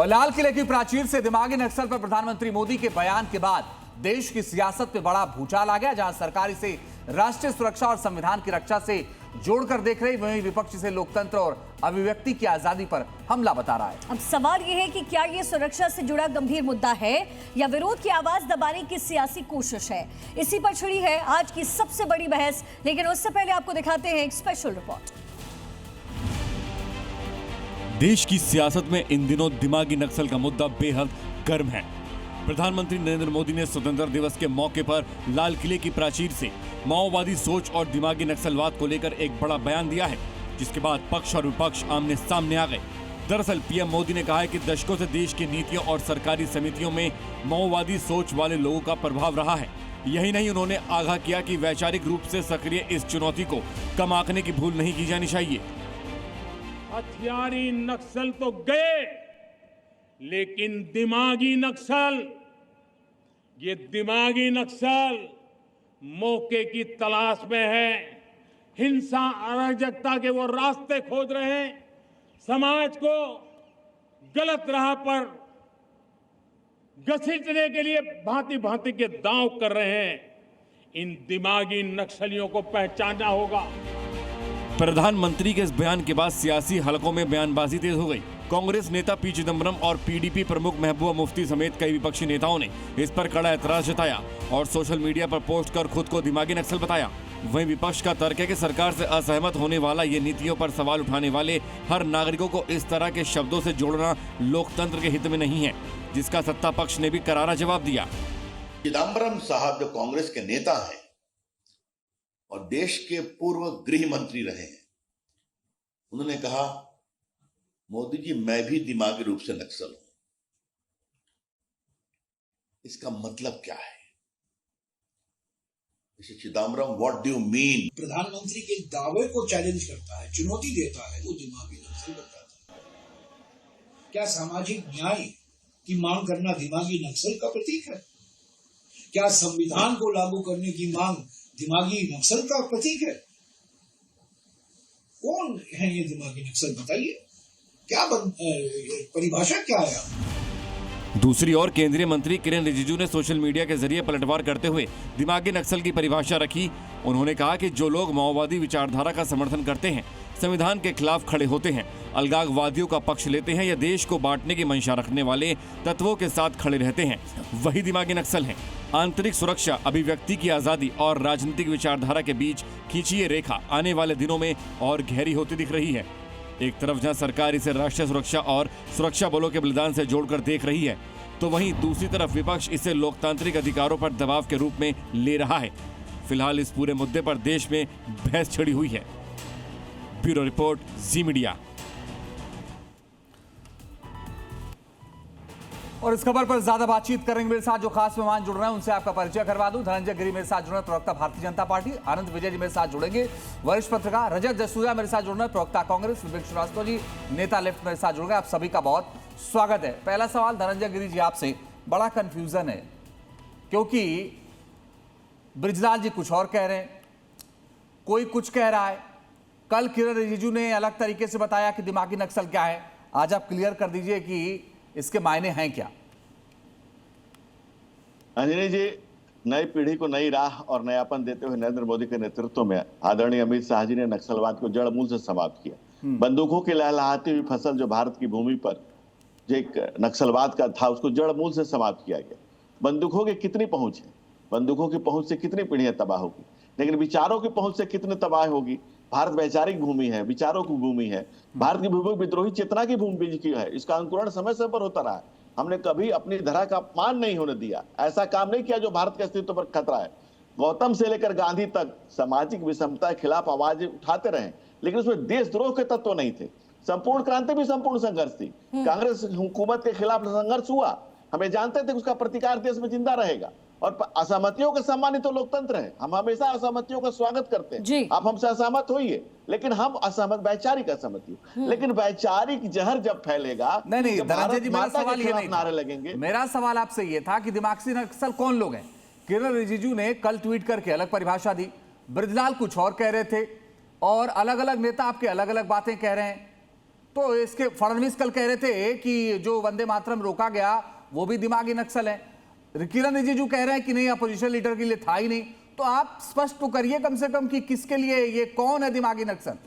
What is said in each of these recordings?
और लाल किले की प्राचीर से दिमागी नक्सल पर प्रधानमंत्री मोदी के बयान के बाद देश की सियासत में बड़ा भूचाल आ गया। जहां सरकार इसे राष्ट्रीय सुरक्षा और संविधान की रक्षा से जोड़कर देख रही, वहीं विपक्ष इसे लोकतंत्र और अभिव्यक्ति की आजादी पर हमला बता रहा है। अब सवाल यह है कि क्या ये सुरक्षा से जुड़ा गंभीर मुद्दा है या विरोध की आवाज दबाने की सियासी कोशिश है? इसी पर छिड़ी है आज की सबसे बड़ी बहस। लेकिन उससे पहले आपको दिखाते हैं एक स्पेशल रिपोर्ट। देश की सियासत में इन दिनों दिमागी नक्सल का मुद्दा बेहद गर्म है। प्रधानमंत्री नरेंद्र मोदी ने स्वतंत्रता दिवस के मौके पर लाल किले की प्राचीर से माओवादी सोच और दिमागी नक्सलवाद को लेकर एक बड़ा बयान दिया है, जिसके बाद पक्ष और विपक्ष आमने सामने आ गए। दरअसल पीएम मोदी ने कहा है कि दशकों से देश की नीतियों और सरकारी समितियों में माओवादी सोच वाले लोगों का प्रभाव रहा है। यही नहीं, उन्होंने आगाह किया कि वैचारिक रूप से सक्रिय इस चुनौती को कम आंकने की भूल नहीं की जानी चाहिए। हथियारी नक्सल तो गए, लेकिन दिमागी नक्सल, ये दिमागी नक्सल मौके की तलाश में है। हिंसा अराजकता के वो रास्ते खोज रहे हैं, समाज को गलत राह पर घसीटने के लिए भांति भांति के दांव कर रहे हैं। इन दिमागी नक्सलियों को पहचानना होगा। प्रधानमंत्री के इस बयान के बाद सियासी हलकों में बयानबाजी तेज हो गई। कांग्रेस नेता पी चिदंबरम और पीडीपी प्रमुख महबूबा मुफ्ती समेत कई विपक्षी नेताओं ने इस पर कड़ा एतराज जताया और सोशल मीडिया पर पोस्ट कर खुद को दिमागी नक्सल बताया। वहीं विपक्ष का तर्क है कि सरकार से असहमत होने वाला ये नीतियों पर सवाल उठाने वाले हर नागरिकों को इस तरह के शब्दों से जोड़ना लोकतंत्र के हित में नहीं है, जिसका सत्ता पक्ष ने भी करारा जवाब दिया। चिदंबरम साहब जो कांग्रेस के नेता हैं और देश के पूर्व गृह मंत्री रहे हैं, उन्होंने कहा, मोदी जी मैं भी दिमागी रूप से नक्सल हूं। इसका मतलब क्या है? Chidambaram, what do you mean? प्रधानमंत्री के दावे को चैलेंज करता है, चुनौती देता है, वो दिमागी नक्सल बताता है। क्या सामाजिक न्याय की मांग करना दिमागी नक्सल का प्रतीक है? क्या संविधान को लागू करने की मांग दिमागी नक्सल का प्रतीक है? कौन है ये दिमागी नक्सल? बताइए, क्या परिभाषा क्या है? दूसरी ओर केंद्रीय मंत्री किरेन रिजिजू ने सोशल मीडिया के जरिए पलटवार करते हुए दिमागी नक्सल की परिभाषा रखी। उन्होंने कहा कि जो लोग माओवादी विचारधारा का समर्थन करते हैं, संविधान के खिलाफ खड़े होते हैं, अलगाववादियों का पक्ष लेते हैं या देश को बांटने की मंशा रखने वाले तत्वों के साथ खड़े रहते हैं, वही दिमागी नक्सल हैं। आंतरिक सुरक्षा, अभिव्यक्ति की आजादी और राजनीतिक विचारधारा के बीच खींची ये रेखा आने वाले दिनों में और गहरी होती दिख रही है। एक तरफ जहां सरकार इसे राष्ट्रीय सुरक्षा और सुरक्षा बलों के बलिदान से जोड़कर देख रही है, तो वहीं दूसरी तरफ विपक्ष इसे लोकतांत्रिक अधिकारों पर दबाव के रूप में ले रहा है। फिलहाल इस पूरे मुद्दे पर देश में बहस छिड़ी हुई है। ब्यूरो रिपोर्ट, जी मीडिया। और इस खबर पर ज्यादा बातचीत करेंगे, मेरे साथ जो खास मेहमान जुड़ रहे हैं उनसे आपका परिचय करवा दूं। धनंजय गिरी मेरे साथ जुड़ रहे हैं, प्रवक्ता भारतीय जनता पार्टी। आनंद विजय जी मेरे साथ जुड़ेंगे, वरिष्ठ पत्रकार। रजत जसूजा मेरे साथ जुड़ रहे हैं, प्रवक्ता कांग्रेस। विवेक श्रीवास्तव जी, नेता लेफ्ट, मेरे साथ जुड़ गए। आप सभी का बहुत स्वागत है। पहला सवाल धनंजय गिरी जी आपसे, बड़ा कंफ्यूजन है क्योंकि बृजलाल जी कुछ और कह रहे हैं, कोई कुछ कह रहा है। कल किरेन रिजिजू ने अलग तरीके से बताया कि दिमागी नक्सल क्या है। आज आप क्लियर कर दीजिए कि इसके मायने हैं क्या? अंजनी जी, नई पीढ़ी को नई राह और नयापन देते हुए नरेंद्र मोदी के नेतृत्व में आदरणीय अमित शाह जी ने नक्सलवाद को जड़ मूल से समाप्त किया। बंदूकों की लहलहाती हुई फसल जो भारत की भूमि पर जो एक नक्सलवाद का था, उसको जड़ मूल से समाप्त किया गया। बंदूकों की कितनी पहुंच है? बंदूकों की पहुंच से कितनी पीढ़ियां तबाह होगी, लेकिन विचारों की पहुंच से कितनी तबाह होगी? भारत वैचारिक भूमि है, विचारों की भूमि है। भारत की भूमि विद्रोही चेतना की भूमि की है। इसका अंकुरण समय समय पर होता रहा है। हमने कभी अपनी धरा का अपमान नहीं होने दिया, ऐसा काम नहीं किया जो भारत के अस्तित्व पर खतरा है। गौतम से लेकर गांधी तक सामाजिक विषमता के खिलाफ आवाज उठाते रहे, लेकिन उसमें देशद्रोह के तत्व नहीं थे। संपूर्ण क्रांति भी संपूर्ण संघर्ष थी। कांग्रेस हुकूमत के खिलाफ संघर्ष हुआ, हमें जानते थे उसका प्रतिकार देश में जिंदा रहेगा। और असहमतियों का सम्मानित तो लोकतंत्र है, हम हमेशा असहमतियों का स्वागत करते हैं। आप हमसे असहमत होइए, लेकिन हम असहमत वैचारिक असहमति, लेकिन वैचारिक जहर जब फैलेगा, नहीं धनंजय जी, मेरा सवाल ये नहीं नारे लगेंगे। मेरा सवाल आपसे ये था कि दिमागी नक्सल कौन लोग हैं? किरेन रिजिजू ने कल ट्वीट करके अलग परिभाषा दी, बृजलाल कुछ और कह रहे थे और अलग अलग नेता आपके अलग अलग बातें कह रहे हैं। तो इसके फडणवीस कल कह रहे थे कि जो वंदे मातरम रोका गया वो भी दिमागी नक्सल है। किरण रिजिजू कह रहे हैं कि नहीं, अपोजिशन लीडर के लिए था ही नहीं। तो आप स्पष्ट तो करिए कम से कम कि किसके लिए, ये कौन है दिमागी नक्सल?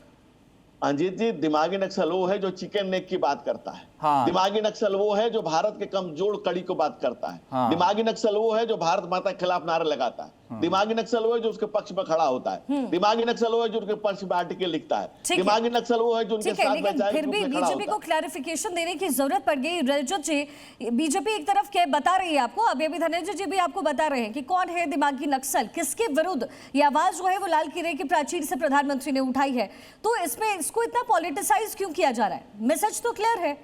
अजीत जी, दिमागी नक्सल वो है जो चिकन नेक की बात करता है। हाँ। दिमागी नक्सल वो है जो भारत के कमजोर कड़ी को बात करता है। हाँ। दिमागी नक्सल वो है जो भारत माता के खिलाफ नारे लगाता है। हाँ। दिमागी नक्सल वो है जो उसके पक्ष में खड़ा होता है। दिमागी नक्सल वो है जो उसके पक्ष में आर्टिकल लिखता है। ठीक है। दिमागी नक्सल वो है जो उनके ठीक है, साथ लेकिन वैचारिक फिर रूप भी में खड़ा बीजेपी होता को है। क्लैरिफिकेशन देने की जरूरत पड़ गई। रजत जी, बीजेपी एक तरफ क्या बता रही है आपको, अभी अभी धनंजय जी भी आपको बता रहे हैं कि कौन है दिमागी नक्सल, किसके विरुद्ध ये आवाज जो है वो लाल किले की प्राचीर से प्रधानमंत्री ने उठाई है। तो इसमें इसको इतना पॉलिटिसाइज क्यों किया जा रहा है? मैसेज तो क्लियर है।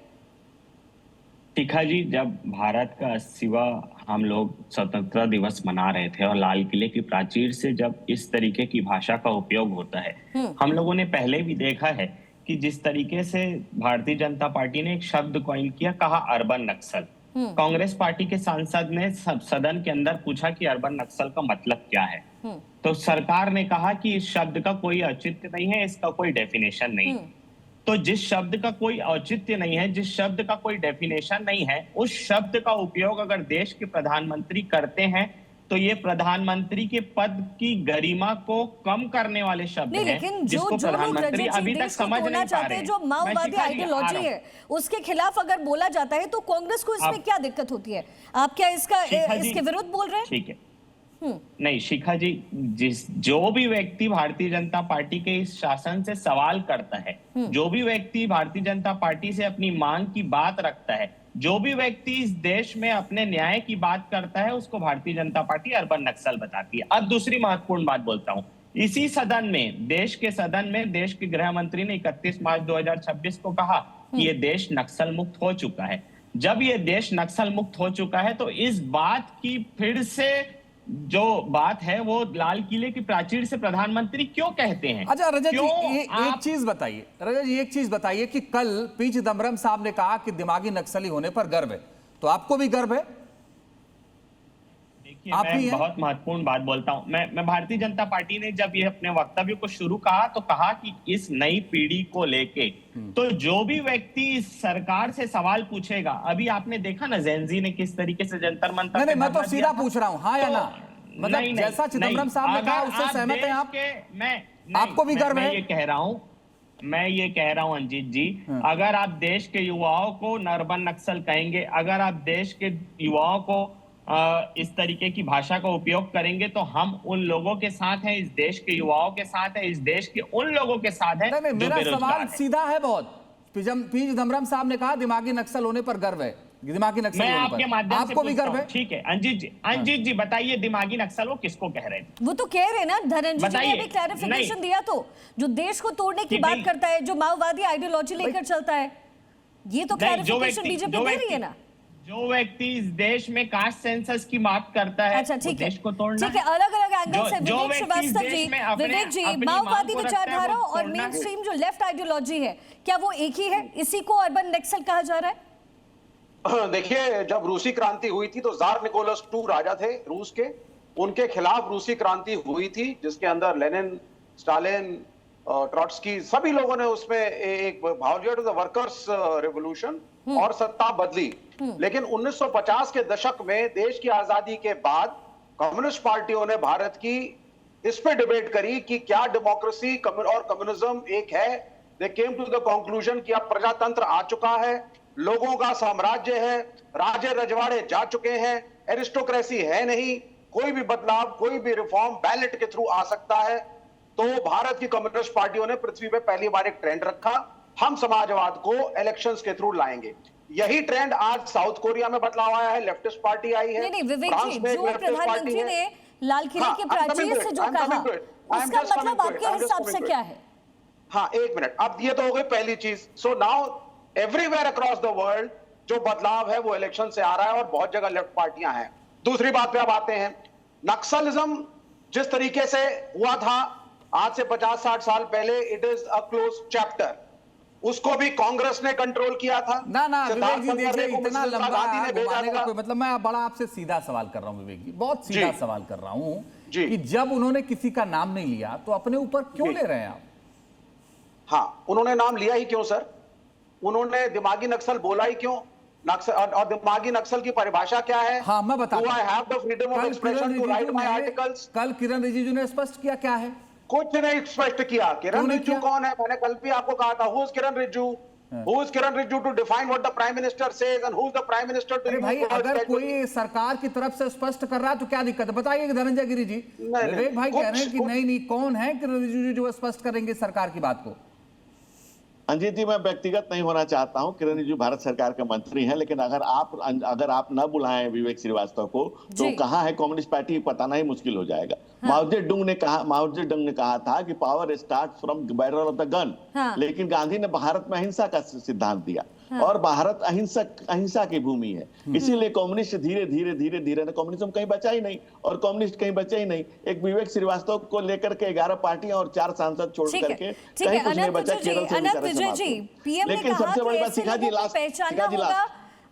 शिखा जी, जब भारत का 80वां हम लोग स्वतंत्रता दिवस मना रहे थे और लाल किले की प्राचीर से जब इस तरीके की भाषा का उपयोग होता है, हम लोगों ने पहले भी देखा है कि जिस तरीके से भारतीय जनता पार्टी ने एक शब्द कॉइन किया, कहा अर्बन नक्सल। कांग्रेस पार्टी के सांसद ने सदन के अंदर पूछा कि अर्बन नक्सल का मतलब क्या है, तो सरकार ने कहा कि इस शब्द का कोई औचित्य नहीं है, इसका कोई डेफिनेशन नहीं। तो जिस शब्द का कोई औचित्य नहीं है, जिस शब्द का कोई डेफिनेशन नहीं है, उस शब्द का उपयोग अगर देश के प्रधानमंत्री करते हैं तो ये प्रधानमंत्री के पद की गरिमा को कम करने वाले शब्द नहीं, हैं, लेकिन जिसको जो लोग प्रधानमंत्री अभी तक समझ नहीं पा रहे हैं। जो माओवादी आइडियोलॉजी है उसके खिलाफ अगर बोला जाता है तो कांग्रेस को इसमें क्या दिक्कत होती है? आप क्या इसके विरुद्ध बोल रहे हैं? ठीक है, नहीं शिखा जी, जो भी व्यक्ति भारतीय जनता पार्टी के इस शासन से सवाल करता है, जो भी व्यक्ति भारतीय जनता पार्टी से अपनी मांग की बात रखता है, जो भी व्यक्ति इस देश में अपने न्याय की बात करता है, उसको भारतीय जनता पार्टी अर्बन नक्सल बताती है। अब दूसरी महत्वपूर्ण बात बोलता हूं, इसी सदन में, देश के सदन में देश के गृह मंत्री ने 31 मार्च 2026 को कहा कि ये देश नक्सल मुक्त हो चुका है। जब ये देश नक्सल मुक्त हो चुका है तो इस बात की फिर से जो बात है वो लाल किले की प्राचीर से प्रधानमंत्री क्यों कहते हैं? अच्छा रजत जी, एक चीज बताइए, रजत जी एक चीज बताइए कि कल पी चिदम्बरम साहब ने कहा कि दिमागी नक्सली होने पर गर्व है, तो आपको भी गर्व है? देखिए, मैं बहुत महत्वपूर्ण बात बोलता हूं। मैं भारतीय जनता पार्टी ने जब ये अपने वक्तव्य को शुरू कहा तो कहा कि इस नई पीढ़ी को लेके तो जो भी व्यक्ति इस सरकार से सवाल पूछेगा, अभी आपने देखा ना जेनजी ने किस तरीके से जंतर मंतर। नहीं, मैं तो सीधा पूछ रहा हूं, हाँ या ना? मतलब जैसा चिदम्बरम साहब ने कहा उससे सहमत हैं आप? आपको भी गर्व है? मैं ये कह रहा हूं अंजित जी, अगर आप देश के युवाओं को अर्बन नक्सल कहेंगे, अगर आप देश के युवाओं को इस तरीके की भाषा का उपयोग करेंगे तो हम उन लोगों के साथ हैं, इस देश के युवाओं के साथ हैं, इस देश के उन लोगों के साथ हैं। नहीं, मेरा सवाल सीधा है बहुत। पी चिदम्बरम साहब ने कहा दिमागी नक्सल होने पर गर्व है, दिमागी नक्सल मैं आपके माध्यम से आपको भी गर्व है? ठीक है अंजित जी बताइए, दिमागी नक्सल वो किसको कह रहे हैं? वो तो कह रहे ना, धनंजय जी ने भी क्लैरिफिकेशन दिया, तो जो देश को तोड़ने की बात करता है, जो माओवादी आइडियोलॉजी लेकर चलता है, ये तो क्लैरिफिकेशन बीजेपी दे रही है ना। जो व्यक्ति इस देश में कास्ट सेंसस की बात करता है, अच्छा ठीक है, देश को तोड़ना। ठीक है, अलग अलग एंगल से विवेक श्रीवास्तव जी, विवेक जी, माओवादी विचारधारा और मेन स्ट्रीम जो लेफ्ट आइडियोलॉजी है, क्या वो एक ही है? इसी को अर्बन नक्सल कहा जा रहा है? देखिए, जब रूसी क्रांति हुई थी तो जार निकोलस II राजा थे रूस के, उनके खिलाफ रूसी क्रांति हुई थी जिसके अंदर लेनिन, स्टालिन, ट्रॉट्स्की, सभी लोगों ने उसमें एक भावजेट वर्कर्स रेवोल्यूशन और सत्ता बदली। लेकिन 1950 के दशक में देश की आजादी के बाद कम्युनिस्ट पार्टियों ने भारत की इस पे डिबेट करी कि क्या डेमोक्रेसी और कम्युनिज्म एक है। दे केम टू द कंक्लूजन कि अब प्रजातंत्र आ चुका है, लोगों का साम्राज्य है, राजे रजवाड़े जा चुके हैं, एरिस्टोक्रेसी है नहीं, कोई भी बदलाव, कोई भी रिफॉर्म बैलेट के थ्रू आ सकता है। तो भारत की कम्युनिस्ट पार्टियों ने पृथ्वी पे पहली बार एक ट्रेंड रखा, हम समाजवाद को इलेक्शंस के थ्रू लाएंगे। यही ट्रेंड आज साउथ कोरिया में बदलाव आया है, लेफ्टिस्ट पार्टी आई है। नहीं विवेक जी, जो प्रधानमंत्री ने लाल किले के प्राचीर से जो कहा, उसका मतलब आपके हिसाब से क्या है? हाँ, एक मिनट, अब ये तो हो गई पहली चीज। So now everywhere across the world जो बदलाव है वो इलेक्शन से आ रहा है और बहुत जगह लेफ्ट पार्टियां हैं। दूसरी बात पे अब आते हैं, नक्सलिज्म जिस तरीके से हुआ था आज से 50-60 साल पहले, it is a close chapter. उसको भी कांग्रेस ने कंट्रोल किया था। ना विवेक जी देखिए, इतना लंबा घुमाने का कोई मतलब, मैं बड़ा आपसे सीधा सवाल कर रहा हूं विवेक जी, बहुत सीधा सवाल कर रहा हूं कि जब उन्होंने किसी का नाम नहीं लिया तो अपने ऊपर क्यों ले रहे हैं आप? हाँ, उन्होंने नाम लिया ही क्यों सर? उन्होंने दिमागी नक्सल बोला ही क्यों? नक्सल और दिमागी नक्सल की परिभाषा क्या है? हाँ, मैं बताता हूं। Do I have the freedom of expression to write my articles? कल किरण रिजिजू ने स्पष्ट किया क्या है? कुछ नहीं स्पष्ट किया। किरण रिजिजू कौन है? मैंने कल भी आपको कहा था, who is Kiran Rijiju? Who is Kiran Rijiju to define what the Prime Minister says and who is the Prime Minister to? अरे भाई, अगर कोई सरकार की तरफ से स्पष्ट कर रहा है तो क्या दिक्कत है? बताइए धनंजय गिरी जी। विवेक भाई कह रहे हैं कि नहीं, कौन है किरण रिजिजू जो स्पष्ट करेंगे सरकार की बात को? अंजित जी, मैं व्यक्तिगत नहीं होना चाहता हूं। किरण रिजिजू भारत सरकार के मंत्री हैं, लेकिन अगर आप न बुलाएं विवेक श्रीवास्तव को तो कहां है कम्युनिस्ट पार्टी बताना ही मुश्किल हो जाएगा। माओ जेडुंग ने कहा था कि power starts from barrel of the gun, लेकिन गांधी ने भारत में अहिंसा का सिद्धांत दिया और भारत अहिंसा की भूमि है। इसीलिए कम्युनिस्ट धीरे धीरे कम्युनिज्म कहीं बचा ही नहीं और कम्युनिस्ट कहीं बचे ही नहीं। एक विवेक श्रीवास्तव को लेकर के 11 पार्टियां और 4 सांसद छोड़ करके कहीं कुछ नहीं बचा। लेकिन सबसे बड़ी बात पहचानना होगा,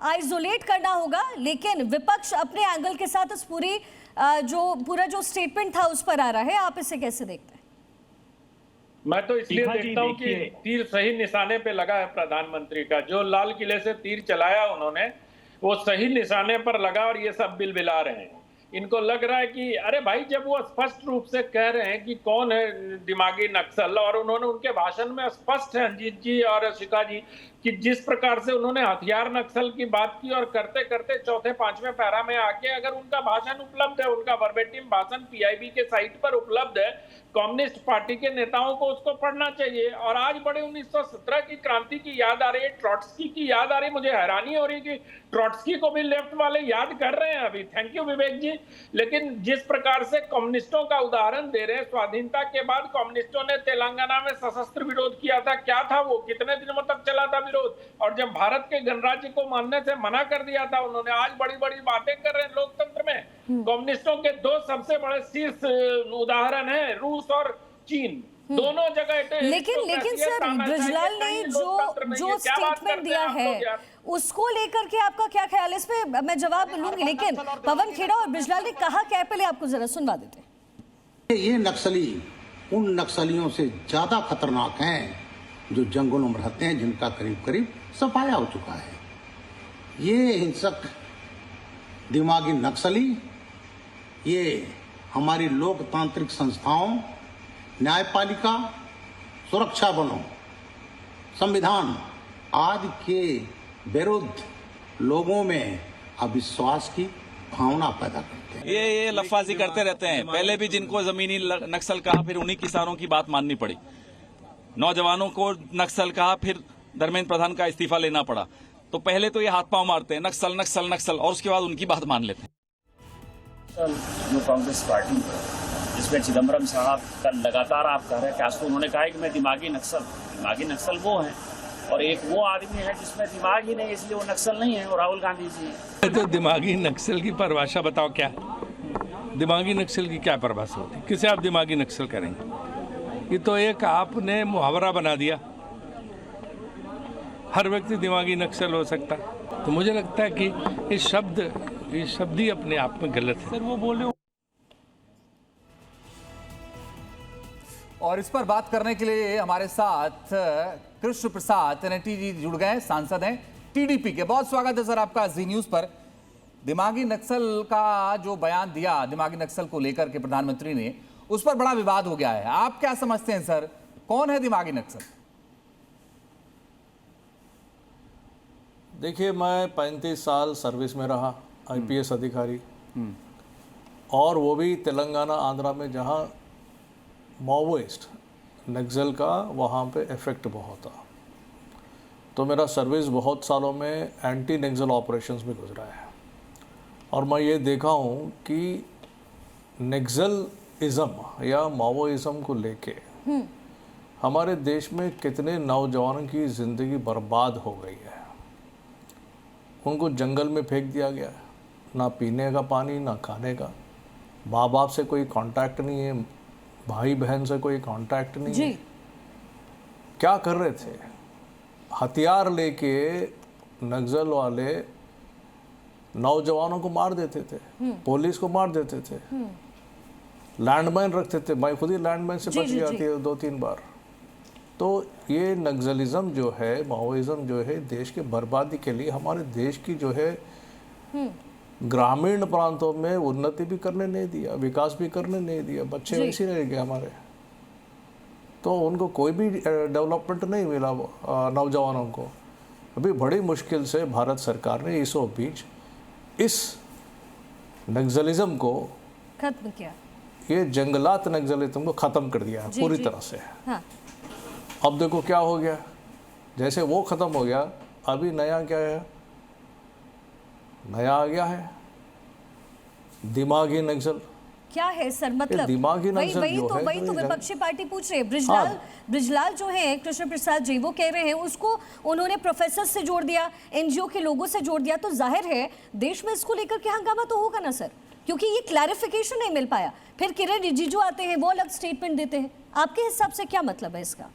आइसोलेट करना होगा, लेकिन विपक्ष अपने एंगल के साथ इस पूरा जो स्टेटमेंट था उस पर आ रहा है। आप इसे कैसे देखते हैं? मैं तो इसलिए देखता हूं कि तीर सही निशाने पे लगा है प्रधानमंत्री का। जो लाल किले से तीर चलाया उन्होंने, वो सही निशाने पर लगा और ये सब बिलबिला रहे हैं। इनको लग रहा है कि अरे भाई, जब वो स्पष्ट रूप से कह रहे हैं कि कौन है दिमागी नक्सल, और उन्होंने उनके भाषण में स्पष्ट है अंजीत जी और शिखा जी कि जिस प्रकार से उन्होंने हथियार नक्सल की बात की और करते करते चौथे 5वें पैरा में आके, अगर उनका भाषण उपलब्ध है, उनका वर्बेटिम भाषण पीआईबी के साइट पर उपलब्ध है, कम्युनिस्ट पार्टी के नेताओं को उसको पढ़ना चाहिए। और आज बड़े 1917 की क्रांति की याद आ रही है, ट्रॉट्स्की की याद आ रही है। मुझे हैरानी हो रही है कि ट्रॉट्स्की को भी लेफ्ट वाले याद कर रहे हैं अभी। थैंक यू विवेक जी। लेकिन जिस प्रकार से कम्युनिस्टों का उदाहरण दे रहे हैं, स्वाधीनता के बाद कम्युनिस्टों ने तेलंगाना में सशस्त्र विरोध किया था। क्या था वो? कितने दिनों तक चला था विरोध? और जब भारत के गणराज्य को मानने से मना कर दिया था उन्होंने। आज बड़ी बड़ी बातें कर रहे हैं लोकतंत्र में। कम्युनिस्टों के 2 सबसे बड़े शीर्ष उदाहरण है, रूस और चीन। दोनों जगह। लेकिन सर, बृजलाल ने जो स्टेटमेंट दिया है उसको लेकर के आपका क्या ख्याल है? इस पे मैं जवाब लूंगी, लेकिन पवन खेड़ा और बृजलाल ने कहा क्या, पहले आपको जरा सुनवा देते हैं। ये नक्सली उन नक्सलियों से ज्यादा खतरनाक हैं जो जंगलों में रहते हैं, जिनका करीब करीब सफाया हो चुका है। ये हिंसक दिमागी नक्सली, ये हमारी लोकतांत्रिक संस्थाओं, न्यायपालिका, सुरक्षा बलों, संविधान आदि के विरुद्ध लोगों में अविश्वास की भावना पैदा करते हैं। ये लफाजी करते रहते हैं। पहले भी जिनको जमीनी नक्सल कहा, फिर उन्हीं किसानों की बात माननी पड़ी। नौजवानों को नक्सल कहा, फिर धर्मेंद्र प्रधान का इस्तीफा लेना पड़ा। तो पहले तो ये हाथ पांव मारते हैं, नक्सल नक्सल नक्सल, और उसके बाद उनकी बात मान लेते हैं। जो कांग्रेस पार्टी जिसमें चिदम्बरम साहब का लगातार आप कह रहे हैं कि आज तो उन्होंने कहा है कि मैं दिमागी नक्सल वो हैं, और एक वो आदमी है जिसमें दिमाग ही नहीं, इसलिए वो नक्सल नहीं है, और राहुल गांधी जी। तो दिमागी नक्सल की परिभाषा बताओ क्या? दिमागी नक्सल की क्या परिभाषा होती है? किसे आप दिमागी नक्सल करेंगे? ये तो एक आपने मुहावरा बना दिया, हर व्यक्ति दिमागी नक्सल हो सकता। तो मुझे लगता है कि ये शब्द ही अपने आप में गलत है। सर वो बोले। और इस पर बात करने के लिए हमारे साथ कृष्ण प्रसाद NT जी जुड़ गए, सांसद हैं TDP के। बहुत स्वागत है सर आपका जी न्यूज पर। दिमागी नक्सल का जो बयान दिया, दिमागी नक्सल को लेकर के प्रधानमंत्री ने, उस पर बड़ा विवाद हो गया है। आप क्या समझते हैं सर, कौन है दिमागी नक्सल? देखिए, मैं 35 साल सर्विस में रहा, IPS अधिकारी, और वो भी तेलंगाना आंध्रा में, जहाँ माओइस्ट नक्सल का वहाँ पे इफेक्ट बहुत था। तो मेरा सर्विस बहुत सालों में एंटी नक्सल ऑपरेशंस में गुजरा है, और मैं ये देखा हूँ कि नक्सलिज्म या माओइज्म को लेके हमारे देश में कितने नौजवानों की ज़िंदगी बर्बाद हो गई है। उनको जंगल में फेंक दिया गया है, ना पीने का पानी, ना खाने का। माँ बाप से कोई कांटेक्ट नहीं है, भाई बहन से कोई कांटेक्ट नहीं है। क्या कर रहे थे? हथियार लेके नक्सल वाले नौजवानों को मार देते थे, पुलिस को मार देते थे, लैंडमाइन रखते थे। मैं खुद ही लैंडमाइन से बच गया थी 2-3 बार। तो ये नक्सलिज्म जो है, माओइज्म जो है, देश के बर्बादी के लिए, हमारे देश की जो है ग्रामीण प्रांतों में उन्नति भी करने नहीं दिया, विकास भी करने नहीं दिया, बच्चे वैसे रह गए हमारे। तो उनको कोई भी डेवलपमेंट नहीं मिला नौजवानों को। अभी बड़ी मुश्किल से भारत सरकार ने इस बीच इस नक्सलिज्म को खत्म किया, ये जंगलात नक्सलिज्म को खत्म कर दिया पूरी तरह से। हाँ। अब देखो क्या हो गया, जैसे वो खत्म हो गया, अभी नया क्या है, नया आ गया है दिमागी नक्सल। क्या है सर, मतलब दिमागी नक्सल वही तो विपक्षी पार्टी पूछ रही है। ब्रिजलाल जो है, कृष्ण प्रसाद जी, वो कह रहे हैं उसको उन्होंने प्रोफेसर से जोड़ दिया, एनजीओ के लोगों से जोड़ दिया, तो जाहिर है देश में इसको लेकर के हंगामा तो होगा ना सर, क्योंकि ये क्लैरिफिकेशन नहीं मिल पाया। फिर किरण रिजिजू आते हैं, वो अलग स्टेटमेंट देते हैं। आपके हिसाब से क्या मतलब है इसका?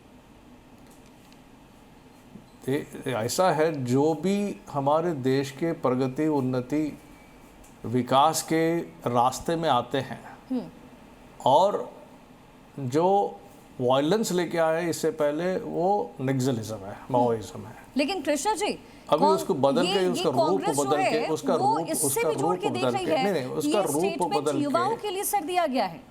ऐसा है, जो भी हमारे देश के प्रगति, उन्नति, विकास के रास्ते में आते हैं और जो वायलेंस लेके आए इससे पहले, वो नक्सलिज्म है, माओइज्म है। लेकिन कृष्णा जी, अभी उसको बदल के, उसका रूप बदल के, उसका रूप बदल के, नहीं, उसका रूप बदल के युवाओं के लिए सर दिया गया है,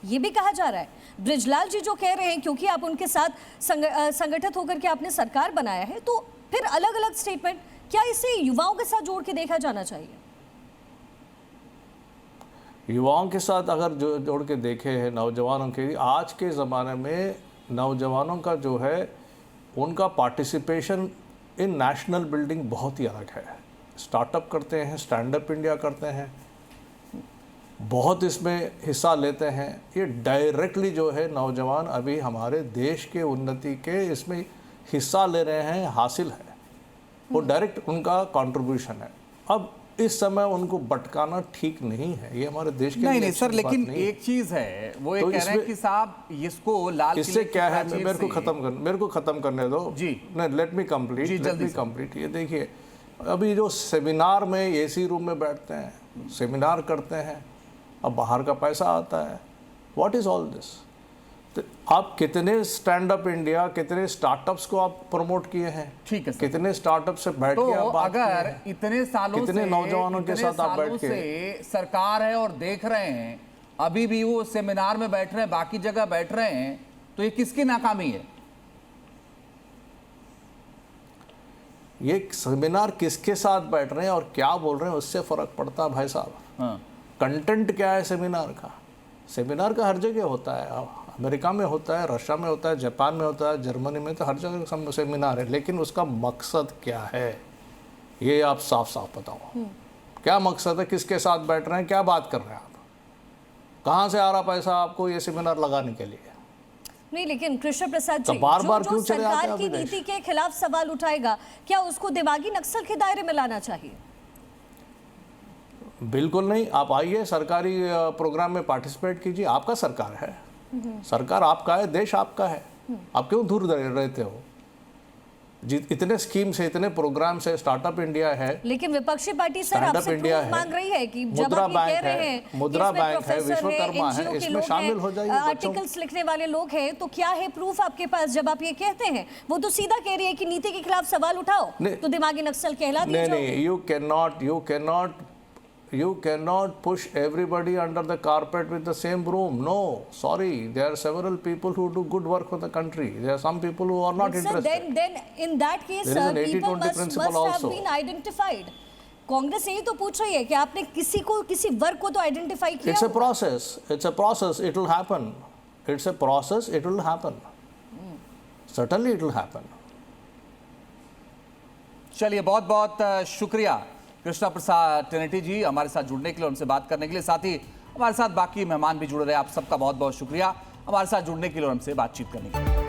ये भी कहा जा रहा है। ब्रिजलाल जी जो कह रहे हैं क्योंकि आप उनके साथ संगठित होकर के आपने सरकार बनाया है, तो फिर अलग अलग स्टेटमेंट, क्या इसे युवाओं के साथ जोड़ के देखा जाना चाहिए? युवाओं के साथ अगर जोड़ के देखे हैं, नौजवानों के, आज के ज़माने में नौजवानों का जो है, उनका पार्टिसिपेशन इन नेशनल बिल्डिंग बहुत ही अलग है। स्टार्टअप करते हैं, स्टैंड अप इंडिया करते हैं, बहुत इसमें हिस्सा लेते हैं। ये डायरेक्टली जो है नौजवान अभी हमारे देश के उन्नति के इसमें हिस्सा ले रहे हैं, हासिल है, वो डायरेक्ट उनका कंट्रीब्यूशन है। अब इस समय उनको भटकाना ठीक नहीं है, ये हमारे देश के नहीं सर, लेकिन एक चीज है, वो ये कह रहे हैं कि साहब इसको लाल किले इससे क्या है, मेरे को खत्म करने दो जी, लेट मी कंप्लीट। ये देखिए, अभी जो सेमिनार में एसी रूम में बैठते हैं, सेमिनार करते हैं, अब बाहर का पैसा आता है, व्हाट इज ऑल दिस? तो आप कितने स्टैंड अप इंडिया, कितने स्टार्टअप्स को आप प्रमोट किए हैं, ठीक है, कितने स्टार्टअप से बैठ के आप बात अगर इतने सालों कितने नौजवानों के साथ आप बैठ के सरकार है और देख रहे हैं, अभी भी वो सेमिनार में बैठ रहे हैं, बाकी जगह बैठ रहे हैं, तो ये किसकी नाकामी है? ये सेमिनार किसके साथ बैठ रहे हैं और क्या बोल रहे हैं, उससे फर्क पड़ता है भाई साहब। हाँ। कंटेंट क्या है सेमिनार का? सेमिनार का हर जगह होता है, अमेरिका में होता है, रशिया में होता है, जापान में होता है, जर्मनी में, तो हर जगह सेमिनार है, लेकिन उसका मकसद क्या है, ये आप साफ साफ बताओ। क्या मकसद है, किसके साथ बैठ रहे हैं, क्या बात कर रहे हैं आप, कहाँ से आ रहा पैसा आपको ये सेमिनार लगाने के लिए? नहीं, लेकिन कृष्ण प्रसाद जी, बार-बार जो सरकार की नीति के खिलाफ सवाल उठाएगा, क्या उसको दिमागी नक्सल के दायरे में लाना चाहिए? बिल्कुल नहीं। आप आइए, सरकारी प्रोग्राम में पार्टिसिपेट कीजिए, आपका सरकार है, सरकार आपका है, देश आपका है, आप क्यों दूर रहते हो? इतने स्कीम्स है, इतने प्रोग्राम से, स्टार्टअप इंडिया है, लेकिन विपक्षी पार्टी सर आपसे प्रूफ मांग रही है कि जब आप ये कह रहे हैं मुद्रा बैंक है, विश्वकर्मा है, इसमें शामिल हो जाइए। आर्टिकल्स लिखने वाले लोग हैं, तो क्या है प्रूफ आपके पास जब आप ये कहते हैं? वो तो सीधा कह रही है कि नीति के खिलाफ सवाल उठाओ तो दिमागी नक्सल कहला दिया जाओगे। नहीं, you cannot push everybody under the carpet with the same broom. No, sorry, there are several people who do good work for the country. There are some people who are not interested. Then in that case, there is an people 80-20 principle must have also been identified. Congress यही तो पूछ रही है कि आपने किसी वर्ग को तो आइडेंटिफाई किया। It's a process. It's a process. It will happen. It's a process. It will happen. Certainly, it will happen. चलिए, बहुत बहुत शुक्रिया कृष्णा प्रसाद टेनेटी जी हमारे साथ जुड़ने के लिए, उनसे बात करने के लिए। साथ ही हमारे साथ बाकी मेहमान भी जुड़ रहे हैं, आप सबका बहुत बहुत शुक्रिया हमारे साथ जुड़ने के लिए और हमसे बातचीत करने के लिए।